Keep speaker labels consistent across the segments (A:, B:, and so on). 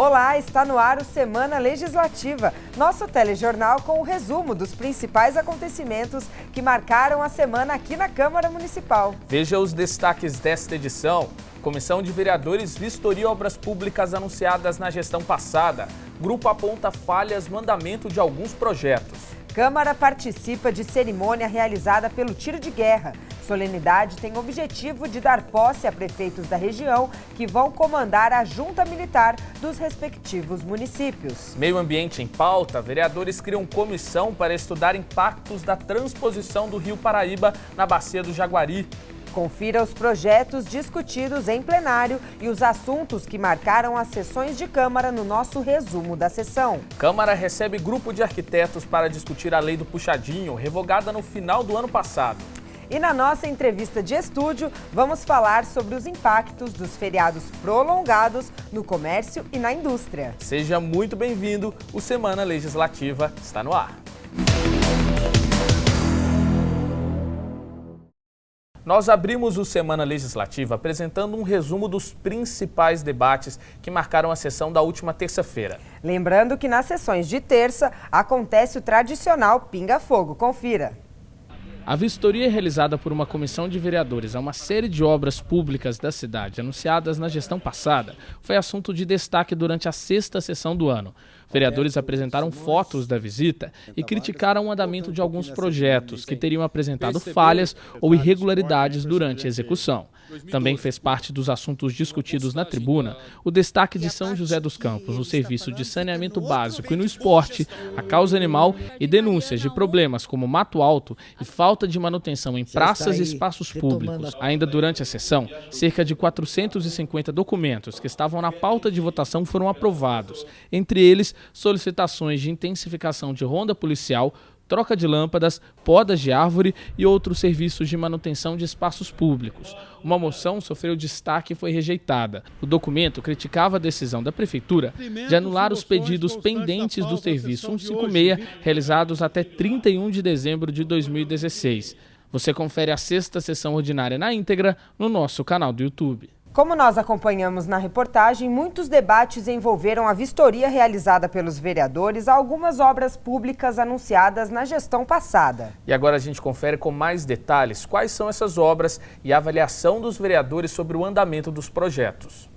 A: Olá, está no ar o Semana Legislativa, nosso telejornal com o resumo dos principais acontecimentos que marcaram a semana aqui na Câmara Municipal.
B: Veja os destaques desta edição. Comissão de Vereadores vistoria obras públicas anunciadas na gestão passada. Grupo aponta falhas no andamento de alguns projetos.
A: Câmara participa de cerimônia realizada pelo Tiro de Guerra. Solenidade tem o objetivo de dar posse a prefeitos da região que vão comandar a junta militar dos respectivos municípios.
B: Meio ambiente em pauta, vereadores criam comissão para estudar impactos da transposição do Rio Paraíba na Bacia do Jaguari.
A: Confira os projetos discutidos em plenário e os assuntos que marcaram as sessões de Câmara no nosso resumo da sessão.
B: Câmara recebe grupo de arquitetos para discutir a lei do puxadinho, revogada no final do ano passado.
A: E na nossa entrevista de estúdio, vamos falar sobre os impactos dos feriados prolongados no comércio e na indústria.
B: Seja muito bem-vindo, o Semana Legislativa está no ar. Nós abrimos o Semana Legislativa apresentando um resumo dos principais debates que marcaram a sessão da última terça-feira.
A: Lembrando que nas sessões de terça acontece o tradicional pinga-fogo. Confira.
B: A vistoria realizada por uma comissão de vereadores a uma série de obras públicas da cidade anunciadas na gestão passada foi assunto de destaque durante a sexta sessão do ano. Vereadores apresentaram fotos da visita e criticaram o andamento de alguns projetos que teriam apresentado falhas ou irregularidades durante a execução. Também fez parte dos assuntos discutidos na tribuna o destaque de São José dos Campos no serviço de saneamento básico e no esporte, a causa animal e denúncias de problemas como mato alto e falta de manutenção em praças e espaços públicos. Ainda durante a sessão, cerca de 450 documentos que estavam na pauta de votação foram aprovados, entre eles solicitações de intensificação de ronda policial, troca de lâmpadas, podas de árvore e outros serviços de manutenção de espaços públicos. Uma moção sofreu destaque e foi rejeitada. O documento criticava a decisão da Prefeitura de anular os pedidos pendentes do Serviço 156, realizados até 31 de dezembro de 2016. Você confere a sexta sessão ordinária na íntegra no nosso canal do YouTube.
A: Como nós acompanhamos na reportagem, muitos debates envolveram a vistoria realizada pelos vereadores a algumas obras públicas anunciadas na gestão passada.
B: E agora a gente confere com mais detalhes quais são essas obras e a avaliação dos vereadores sobre o andamento dos projetos.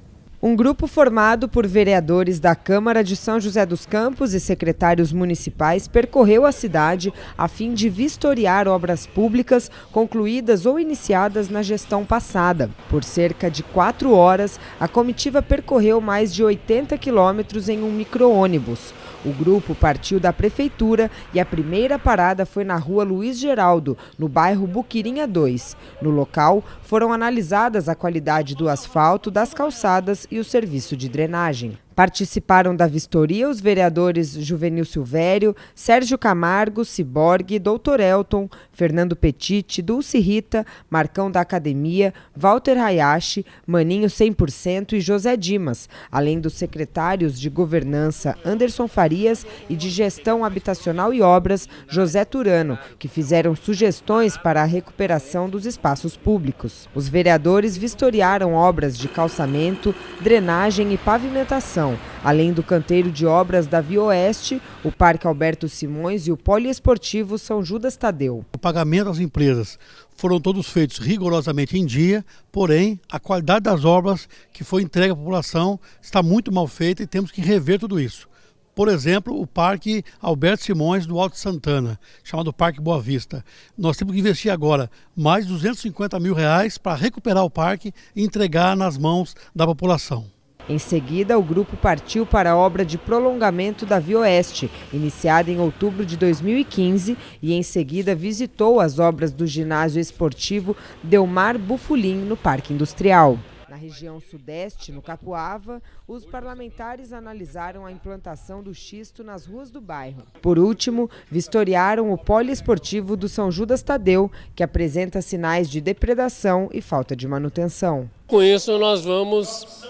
A: Um grupo formado por vereadores da Câmara de São José dos Campos e secretários municipais percorreu a cidade a fim de vistoriar obras públicas concluídas ou iniciadas na gestão passada. Por cerca de 4 horas, a comitiva percorreu mais de 80 quilômetros em um micro-ônibus. O grupo partiu da prefeitura e a primeira parada foi na rua Luiz Geraldo, no bairro Buquirinha 2. No local, foram analisadas a qualidade do asfalto, das calçadas e o serviço de drenagem. Participaram da vistoria os vereadores Juvenil Silvério, Sérgio Camargo, Ciborgue, Dr. Elton, Fernando Petit, Dulce Rita, Marcão da Academia, Walter Hayashi, Maninho 100% e José Dimas, além dos secretários de Governança Anderson Farias e de Gestão Habitacional e Obras José Turano, que fizeram sugestões para a recuperação dos espaços públicos. Os vereadores vistoriaram obras de calçamento, drenagem e pavimentação, além do canteiro de obras da Via Oeste, o Parque Alberto Simões e o Poliesportivo São Judas Tadeu.
C: O pagamento às empresas foram todos feitos rigorosamente em dia, porém a qualidade das obras que foi entregue à população está muito mal feita e temos que rever tudo isso. Por exemplo, o Parque Alberto Simões do Alto de Santana, chamado Parque Boa Vista. Nós temos que investir agora mais de R$250 mil para recuperar o parque e entregar nas mãos da população.
A: Em seguida, o grupo partiu para a obra de prolongamento da Via Oeste, iniciada em outubro de 2015, e em seguida visitou as obras do ginásio esportivo Delmar Bufulim, no Parque Industrial. Na região sudeste, no Capuava, os parlamentares analisaram a implantação do xisto nas ruas do bairro. Por último, vistoriaram o poliesportivo do São Judas Tadeu, que apresenta sinais de depredação e falta de manutenção.
D: Com isso, nós vamos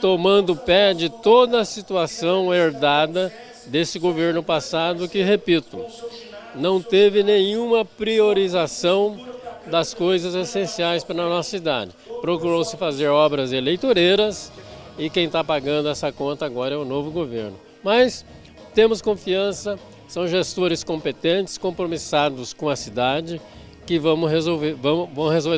D: tomando pé de toda a situação herdada desse governo passado, que, repito, não teve nenhuma priorização das coisas essenciais para a nossa cidade. Procurou-se fazer obras eleitoreiras e quem está pagando essa conta agora é o novo governo. Mas temos confiança, são gestores competentes, compromissados com a cidade, que vão resolver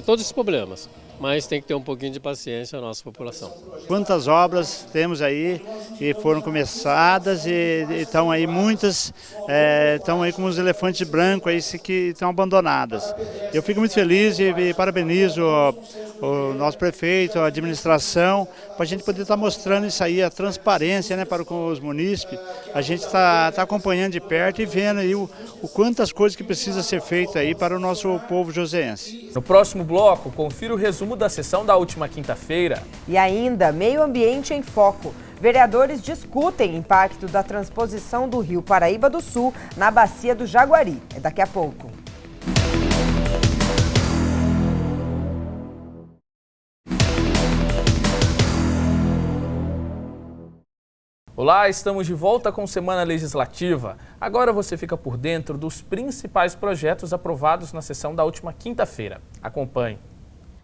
D: todos esses problemas. Mas tem que ter um pouquinho de paciência a nossa população.
E: Quantas obras temos aí que foram começadas e estão aí muitas, estão aí como os elefantes brancos aí que estão abandonadas. Eu fico muito feliz e parabenizo o nosso prefeito, a administração, para a gente poder estar mostrando isso aí, a transparência, né, para os munícipes. A gente está acompanhando de perto e vendo aí o quantas coisas que precisa ser feita aí para o nosso povo joseense.
B: No próximo bloco, confira o resumo da sessão da última quinta-feira.
A: E ainda, meio ambiente em foco. Vereadores discutem impacto da transposição do Rio Paraíba do Sul na bacia do Jaguari. É daqui a pouco.
B: Olá, estamos de volta com Semana Legislativa. Agora você fica por dentro dos principais projetos aprovados na sessão da última quinta-feira. Acompanhe.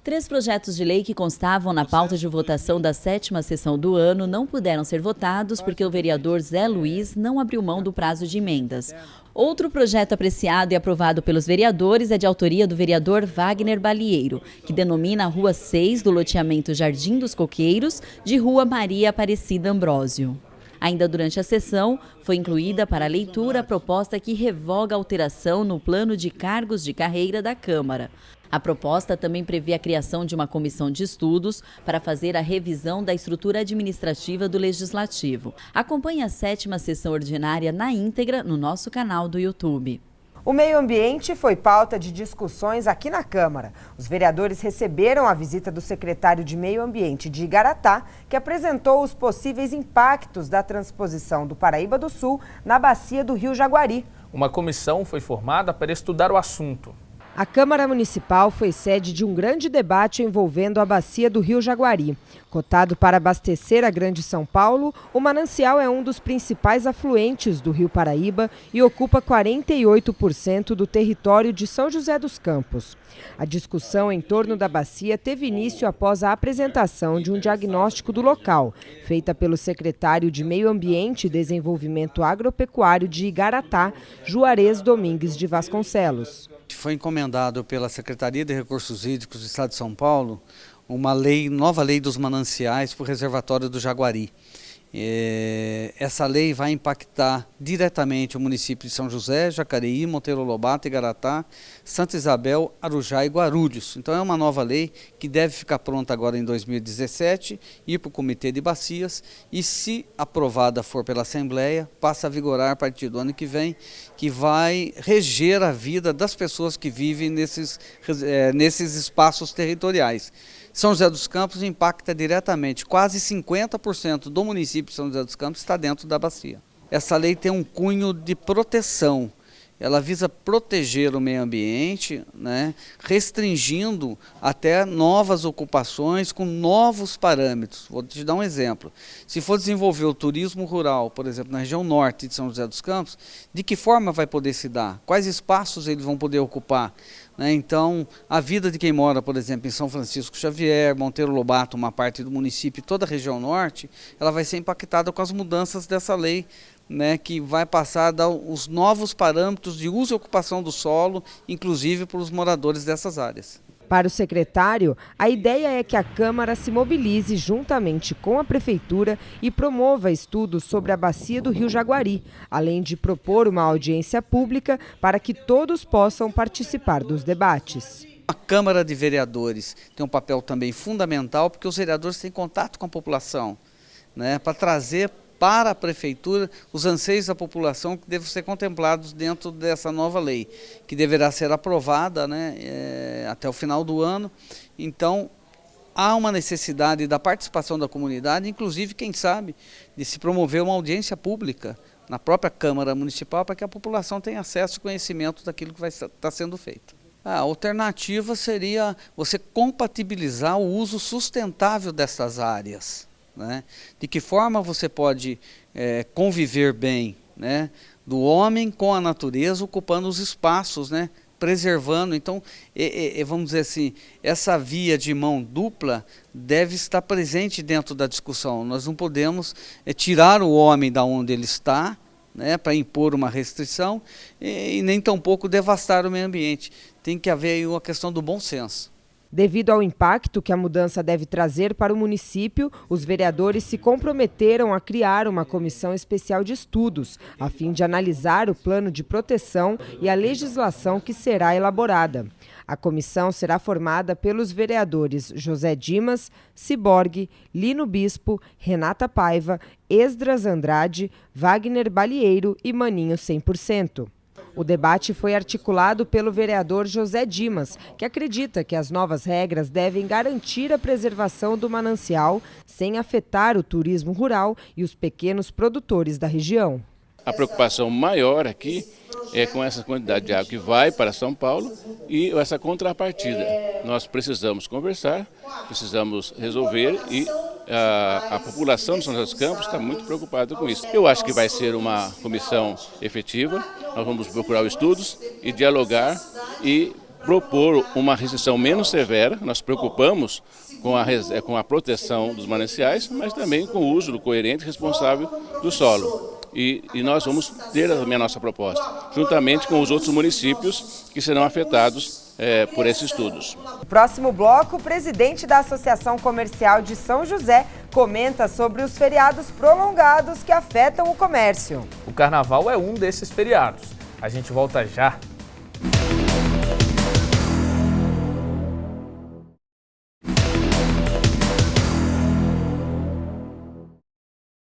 F: 3 projetos de lei que constavam na pauta de votação da 7ª sessão do ano não puderam ser votados porque o vereador Zé Luiz não abriu mão do prazo de emendas. Outro projeto apreciado e aprovado pelos vereadores é de autoria do vereador Wagner Balieiro, que denomina a Rua 6 do loteamento Jardim dos Coqueiros de Rua Maria Aparecida Ambrósio. Ainda durante a sessão, foi incluída para a leitura a proposta que revoga a alteração no plano de cargos de carreira da Câmara. A proposta também prevê a criação de uma comissão de estudos para fazer a revisão da estrutura administrativa do Legislativo. Acompanhe a 7ª sessão ordinária na íntegra no nosso canal do YouTube.
A: O meio ambiente foi pauta de discussões aqui na Câmara. Os vereadores receberam a visita do secretário de Meio Ambiente de Igaratá, que apresentou os possíveis impactos da transposição do Paraíba do Sul na bacia do Rio Jaguari.
B: Uma comissão foi formada para estudar o assunto.
A: A Câmara Municipal foi sede de um grande debate envolvendo a bacia do Rio Jaguari. Cotado para abastecer a Grande São Paulo, o manancial é um dos principais afluentes do Rio Paraíba e ocupa 48% do território de São José dos Campos. A discussão em torno da bacia teve início após a apresentação de um diagnóstico do local, feita pelo secretário de Meio Ambiente e Desenvolvimento Agropecuário de Igaratá, Juarez Domingues de Vasconcelos.
G: Foi encomendado pela Secretaria de Recursos Hídricos do Estado de São Paulo uma nova lei dos mananciais para o reservatório do Jaguari. Essa lei vai impactar diretamente o município de São José, Jacareí, Monteiro Lobato, Igaratá, Santa Isabel, Arujá e Guarulhos. Então é uma nova lei que deve ficar pronta agora em 2017, ir para o Comitê de Bacias e, se aprovada for pela Assembleia, passa a vigorar a partir do ano que vem, que vai reger a vida das pessoas que vivem nesses espaços territoriais. São José dos Campos impacta diretamente, quase 50% do município de São José dos Campos está dentro da bacia. Essa lei tem um cunho de proteção, ela visa proteger o meio ambiente, né, restringindo até novas ocupações com novos parâmetros. Vou te dar um exemplo. Se for desenvolver o turismo rural, por exemplo, na região norte de São José dos Campos, de que forma vai poder se dar? Quais espaços eles vão poder ocupar? Então, a vida de quem mora, por exemplo, em São Francisco Xavier, Monteiro Lobato, uma parte do município, toda a região norte, ela vai ser impactada com as mudanças dessa lei, que vai passar a dar os novos parâmetros de uso e ocupação do solo, inclusive para os moradores dessas áreas.
A: Para o secretário, a ideia é que a Câmara se mobilize juntamente com a Prefeitura e promova estudos sobre a bacia do Rio Jaguari, além de propor uma audiência pública para que todos possam participar dos debates.
G: A Câmara de Vereadores tem um papel também fundamental, porque os vereadores têm contato com a população, para trazer para a Prefeitura os anseios da população que devem ser contemplados dentro dessa nova lei, que deverá ser aprovada até o final do ano. Então, há uma necessidade da participação da comunidade, inclusive, quem sabe, de se promover uma audiência pública na própria Câmara Municipal para que a população tenha acesso e conhecimento daquilo que vai estar sendo feito. A alternativa seria você compatibilizar o uso sustentável dessas áreas. De que forma você pode conviver bem, do homem com a natureza, ocupando os espaços, preservando. Então, vamos dizer assim, essa via de mão dupla deve estar presente dentro da discussão. Nós não podemos tirar o homem da onde ele está, né, para impor uma restrição e nem tampouco devastar o meio ambiente. Tem que haver aí uma questão do bom senso.
A: Devido ao impacto que a mudança deve trazer para o município, os vereadores se comprometeram a criar uma comissão especial de estudos, a fim de analisar o plano de proteção e a legislação que será elaborada. A comissão será formada pelos vereadores José Dimas, Ciborgue, Lino Bispo, Renata Paiva, Esdras Andrade, Wagner Balieiro e Maninho 100%. O debate foi articulado pelo vereador José Dimas, que acredita que as novas regras devem garantir a preservação do manancial sem afetar o turismo rural e os pequenos produtores da região.
H: A preocupação maior aqui é com essa quantidade de água que vai para São Paulo e essa contrapartida. Nós precisamos conversar, precisamos resolver e a população de São José dos Campos está muito preocupada com isso. Eu acho que vai ser uma comissão efetiva, nós vamos procurar os estudos e dialogar e propor uma restrição menos severa. Nós preocupamos com a proteção dos mananciais, mas também com o uso coerente e responsável do solo. E nós vamos ter a nossa proposta, juntamente com os outros municípios que serão afetados por esses estudos.
A: No próximo bloco, o presidente da Associação Comercial de São José comenta sobre os feriados prolongados que afetam o comércio.
B: O carnaval é um desses feriados. A gente volta já.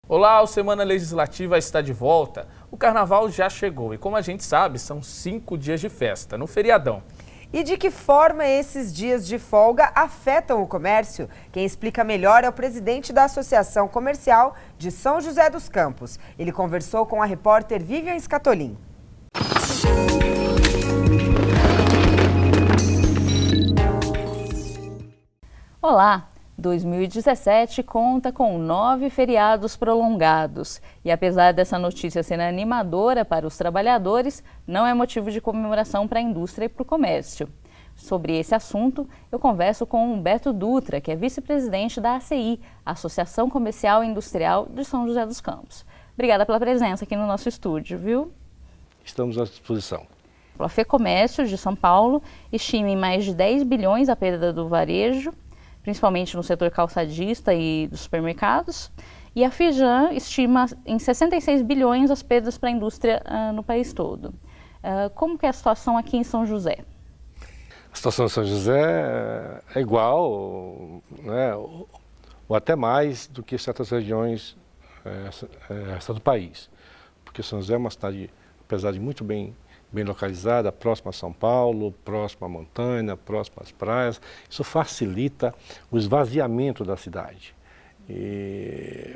B: Olá, o Semana Legislativa está de volta. O carnaval já chegou e, como a gente sabe, são 5 dias de festa, no feriadão.
A: E de que forma esses dias de folga afetam o comércio? Quem explica melhor é o presidente da Associação Comercial de São José dos Campos. Ele conversou com a repórter Vivian Scatolin.
I: Olá! 2017 conta com 9 feriados prolongados e, apesar dessa notícia ser animadora para os trabalhadores, não é motivo de comemoração para a indústria e para o comércio. Sobre esse assunto, eu converso com Humberto Dutra, que é vice-presidente da ACI, Associação Comercial e Industrial de São José dos Campos. Obrigada pela presença aqui no nosso estúdio, viu?
J: Estamos à disposição.
I: A FEComércio de São Paulo estima em mais de 10 bilhões a perda do varejo, principalmente no setor calçadista e dos supermercados, e a Fijan estima em 66 bilhões as perdas para a indústria no país todo. Como que é a situação aqui em São José?
J: A situação em São José é igual, né, ou até mais do que certas regiões do país, porque São José é uma cidade, apesar de muito bem localizada, próxima a São Paulo, próxima à montanha, próxima às praias. Isso facilita o esvaziamento da cidade. E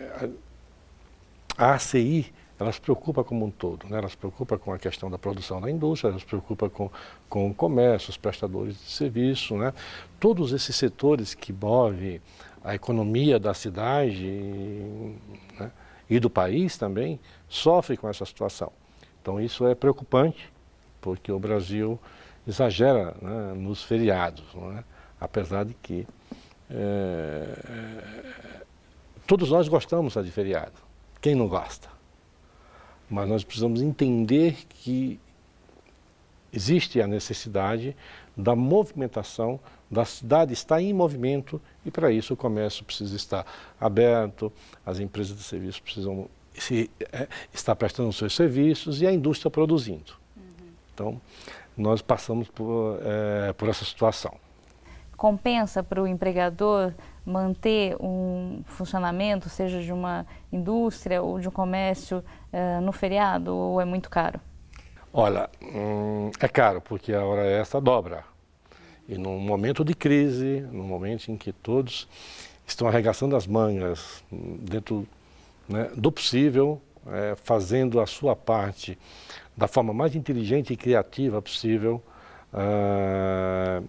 J: a ACI, ela se preocupa como um todo, né? Ela se preocupa com a questão da produção da indústria, ela se preocupa com o comércio, os prestadores de serviço, né? Todos esses setores que movem a economia da cidade, né, e do país também, sofrem com essa situação. Então isso é preocupante, porque o Brasil exagera, né, nos feriados, não é? Apesar de que todos nós gostamos de feriado, quem não gosta? Mas nós precisamos entender que existe a necessidade da movimentação, da cidade estar em movimento e para isso o comércio precisa estar aberto, as empresas de serviço precisam estar prestando os seus serviços e a indústria produzindo. Então, nós passamos por essa situação.
I: Compensa para o empregador manter um funcionamento, seja de uma indústria ou de um comércio, no feriado, ou é muito caro?
J: Olha, é caro, porque a hora extra dobra. E num momento de crise, num momento em que todos estão arregaçando as mangas dentro, né, do possível, fazendo a sua parte da forma mais inteligente e criativa possível,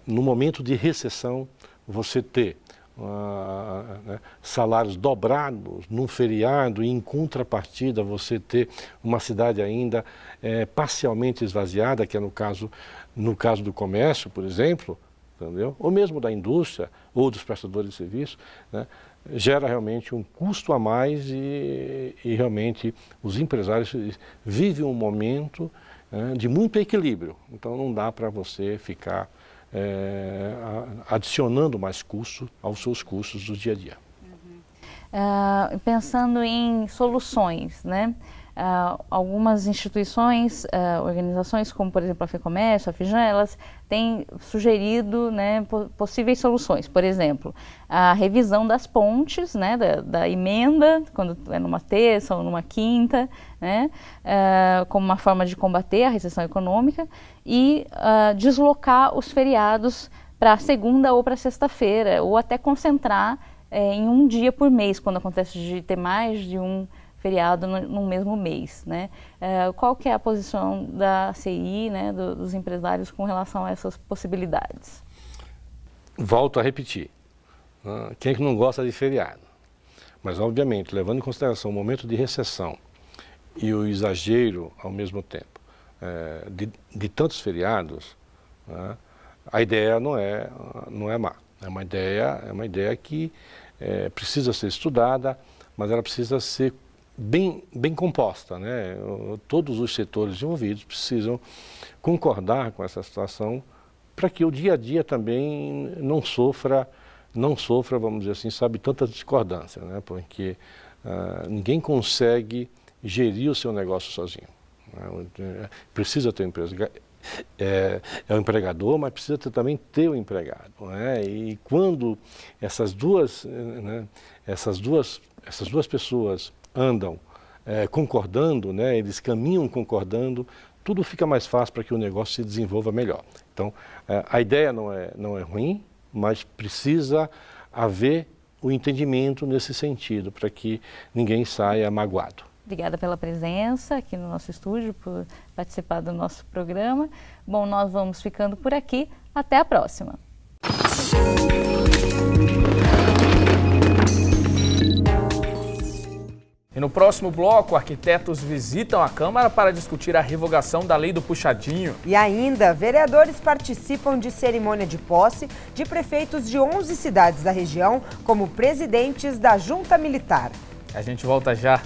J: no momento de recessão, você ter né, salários dobrados num feriado e em contrapartida você ter uma cidade ainda parcialmente esvaziada, que é no caso do comércio, por exemplo, entendeu? Ou mesmo da indústria ou dos prestadores de serviço, né, gera realmente um custo a mais e realmente os empresários vivem um momento de muito equilíbrio. Então não dá para você ficar adicionando mais custo aos seus custos do dia a dia.
I: Pensando em soluções, né? Algumas instituições, organizações como, por exemplo, a FEComércio, a FIJAN, elas têm sugerido, né, possíveis soluções. Por exemplo, a revisão das pontes, né, da emenda, quando é numa terça ou numa quinta, né, como uma forma de combater a recessão econômica e deslocar os feriados para segunda ou para sexta-feira, ou até concentrar em um dia por mês, quando acontece de ter mais de um feriado no mesmo mês, né? Qual que é a posição da CI, né, dos empresários com relação a essas possibilidades?
J: Volto a repetir, quem é que não gosta de feriado? Mas, obviamente, levando em consideração o momento de recessão e o exagero, ao mesmo tempo, de tantos feriados, a ideia não é má. É uma ideia que precisa ser estudada, mas ela precisa ser bem composta, né? Todos os setores envolvidos precisam concordar com essa situação para que o dia a dia também não sofra, vamos dizer assim, sabe, tanta discordância, né? Porque ninguém consegue gerir o seu negócio sozinho, né? Precisa ter um empregador, mas precisa também ter o empregado, né? E quando essas duas pessoas andam concordando, né, eles caminham concordando, tudo fica mais fácil para que o negócio se desenvolva melhor. Então, a ideia não é ruim, mas precisa haver o entendimento nesse sentido, para que ninguém saia magoado.
I: Obrigada pela presença aqui no nosso estúdio, por participar do nosso programa. Bom, nós vamos ficando por aqui. Até a próxima.
B: E no próximo bloco, arquitetos visitam a Câmara para discutir a revogação da lei do puxadinho.
A: E ainda, vereadores participam de cerimônia de posse de prefeitos de 11 cidades da região como presidentes da Junta Militar.
B: A gente volta já.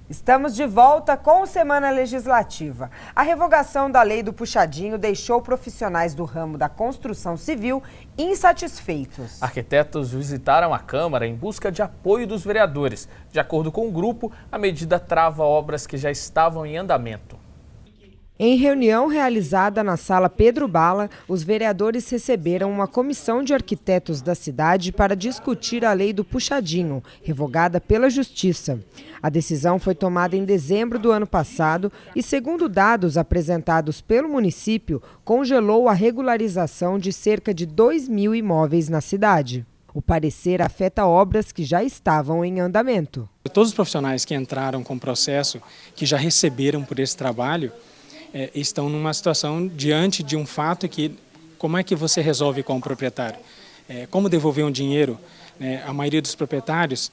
A: Estamos de volta com Semana Legislativa. A revogação da lei do puxadinho deixou profissionais do ramo da construção civil insatisfeitos.
B: Arquitetos visitaram a Câmara em busca de apoio dos vereadores. De acordo com o grupo, a medida trava obras que já estavam em andamento.
A: Em reunião realizada na Sala Pedro Bala, os vereadores receberam uma comissão de arquitetos da cidade para discutir a lei do puxadinho, revogada pela Justiça. A decisão foi tomada em dezembro do ano passado e, segundo dados apresentados pelo município, congelou a regularização de cerca de 2.000 imóveis na cidade. O parecer afeta obras que já estavam em andamento.
K: Todos os profissionais que entraram com o processo, que já receberam por esse trabalho, estão numa situação diante de um fato que, como é que você resolve com o proprietário? Como devolver um dinheiro? A maioria dos proprietários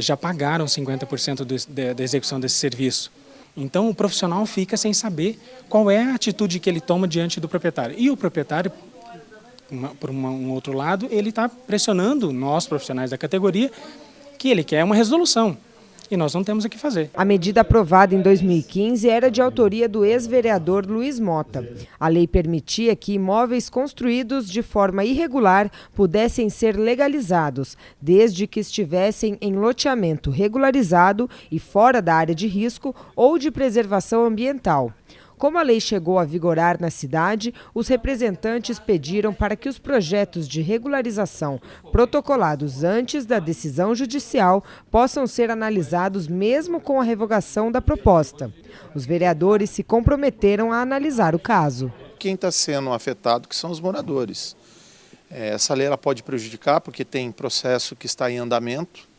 K: já pagaram 50% da execução desse serviço. Então o profissional fica sem saber qual é a atitude que ele toma diante do proprietário. E o proprietário, por um outro lado, ele está pressionando nós, profissionais da categoria, que ele quer uma resolução. E nós não temos o que fazer.
A: A medida aprovada em 2015 era de autoria do ex-vereador Luiz Mota. A lei permitia que imóveis construídos de forma irregular pudessem ser legalizados, desde que estivessem em loteamento regularizado e fora da área de risco ou de preservação ambiental. Como a lei chegou a vigorar na cidade, os representantes pediram para que os projetos de regularização protocolados antes da decisão judicial possam ser analisados mesmo com a revogação da proposta. Os vereadores se comprometeram a analisar o caso.
L: Quem está sendo afetado que são os moradores. Essa lei ela pode prejudicar porque tem processo que está em andamento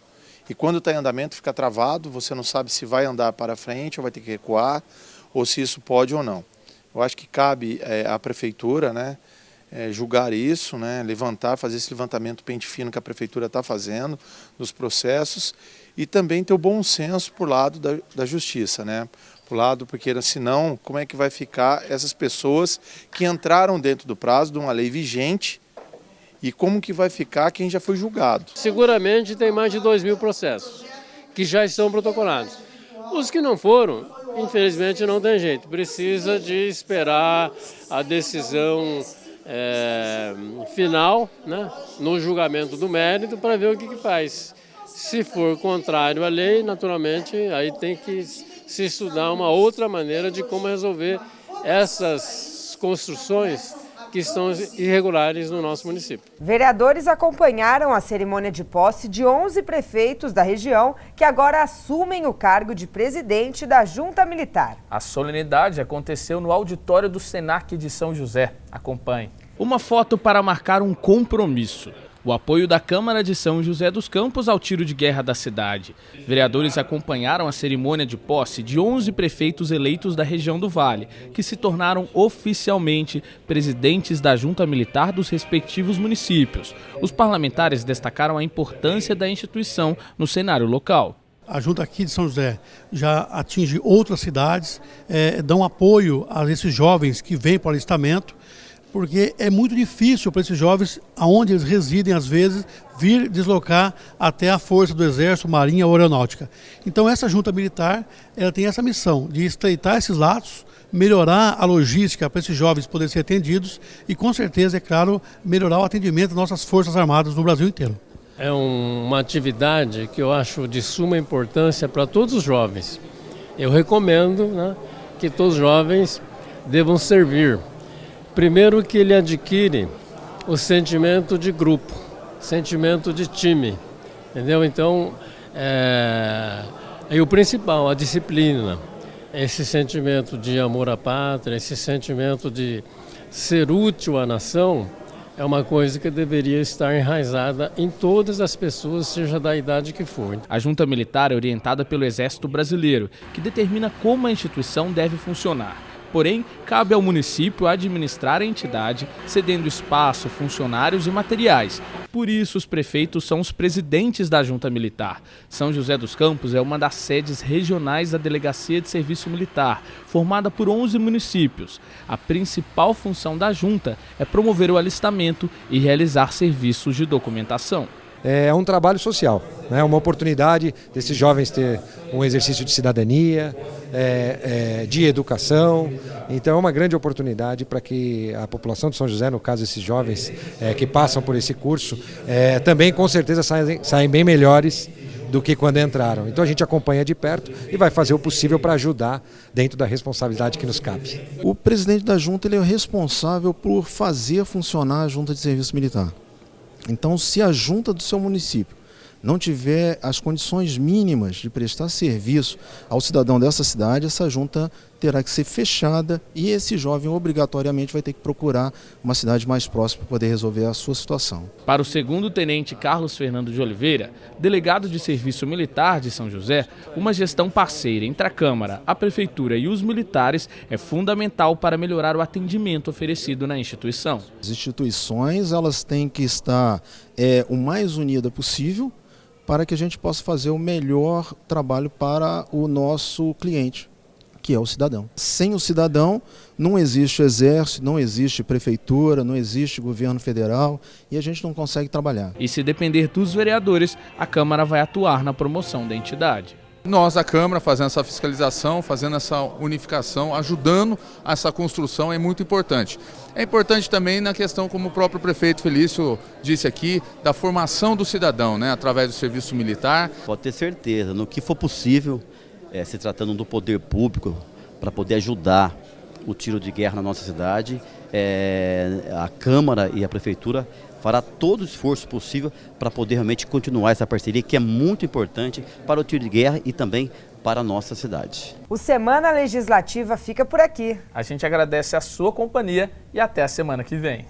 L: E quando está em andamento fica travado, você não sabe se vai andar para frente ou vai ter que recuar, ou se isso pode ou não. Eu acho que cabe à Prefeitura, né, julgar isso, né, fazer esse levantamento pente fino que a Prefeitura está fazendo nos processos e também ter o bom senso por lado da Justiça, né? Por lado, porque senão como é que vai ficar essas pessoas que entraram dentro do prazo de uma lei vigente e como que vai ficar quem já foi julgado?
D: Seguramente tem mais de 2.000 processos que já estão protocolados. Os que não foram, infelizmente não tem jeito, precisa de esperar a decisão final, né, no julgamento do mérito para ver o que faz. Se for contrário à lei, naturalmente, aí tem que se estudar uma outra maneira de como resolver essas construções que estão irregulares no nosso município.
A: Vereadores acompanharam a cerimônia de posse de 11 prefeitos da região que agora assumem o cargo de presidente da Junta Militar.
B: A solenidade aconteceu no auditório do Senac de São José. Acompanhe. Uma foto para marcar um compromisso. O apoio da Câmara de São José dos Campos ao tiro de guerra da cidade. Vereadores acompanharam a cerimônia de posse de 11 prefeitos eleitos da região do Vale, que se tornaram oficialmente presidentes da Junta Militar dos respectivos municípios. Os parlamentares destacaram a importância da instituição no cenário local.
C: A Junta aqui de São José já atinge outras cidades, dão apoio a esses jovens que vêm para o alistamento, porque é muito difícil para esses jovens, aonde eles residem às vezes, vir deslocar até a força do Exército, Marinha ou Aeronáutica. Então essa Junta Militar, ela tem essa missão de estreitar esses laços, melhorar a logística para esses jovens poderem ser atendidos e com certeza, é claro, melhorar o atendimento das nossas Forças Armadas no Brasil inteiro.
D: É uma atividade que eu acho de suma importância para todos os jovens. Eu recomendo, né, que todos os jovens devam servir. Primeiro que ele adquire o sentimento de grupo, sentimento de time, entendeu? Então, e o principal, a disciplina, esse sentimento de amor à pátria, esse sentimento de ser útil à nação, é uma coisa que deveria estar enraizada em todas as pessoas, seja da idade que for.
B: A Junta Militar é orientada pelo Exército Brasileiro, que determina como a instituição deve funcionar. Porém, cabe ao município administrar a entidade, cedendo espaço, funcionários e materiais. Por isso, os prefeitos são os presidentes da Junta Militar. São José dos Campos é uma das sedes regionais da Delegacia de Serviço Militar, formada por 11 municípios. A principal função da Junta é promover o alistamento e realizar serviços de documentação.
M: É um trabalho social, né? Uma oportunidade desses jovens ter um exercício de cidadania, de educação. Então é uma grande oportunidade para que a população de São José, no caso esses jovens que passam por esse curso, também com certeza saem bem melhores do que quando entraram. Então a gente acompanha de perto e vai fazer o possível para ajudar dentro da responsabilidade que nos cabe.
N: O presidente da Junta, ele é o responsável por fazer funcionar a Junta de Serviço Militar. Então, se a junta do seu município não tiver as condições mínimas de prestar serviço ao cidadão dessa cidade, essa junta terá que ser fechada e esse jovem obrigatoriamente vai ter que procurar uma cidade mais próxima para poder resolver a sua situação.
B: Para o segundo-tenente Carlos Fernando de Oliveira, delegado de Serviço Militar de São José, uma gestão parceira entre a Câmara, a Prefeitura e os militares é fundamental para melhorar o atendimento oferecido na instituição.
N: As instituições, elas têm que estar o mais unida possível para que a gente possa fazer o melhor trabalho para o nosso cliente, que é o cidadão. Sem o cidadão, não existe exército, não existe prefeitura, não existe governo federal e a gente não consegue trabalhar.
B: E se depender dos vereadores, a Câmara vai atuar na promoção da entidade.
O: Nós, a Câmara, fazendo essa fiscalização, fazendo essa unificação, ajudando essa construção é muito importante. É importante também na questão, como o próprio prefeito Felício disse aqui, da formação do cidadão, né, através do serviço militar.
P: Pode ter certeza, no que for possível, se tratando do poder público, para poder ajudar o tiro de guerra na nossa cidade, a Câmara e a Prefeitura fará todo o esforço possível para poder realmente continuar essa parceria, que é muito importante para o tiro de guerra e também para a nossa cidade.
A: O Semana Legislativa fica por aqui.
B: A gente agradece a sua companhia e até a semana que vem.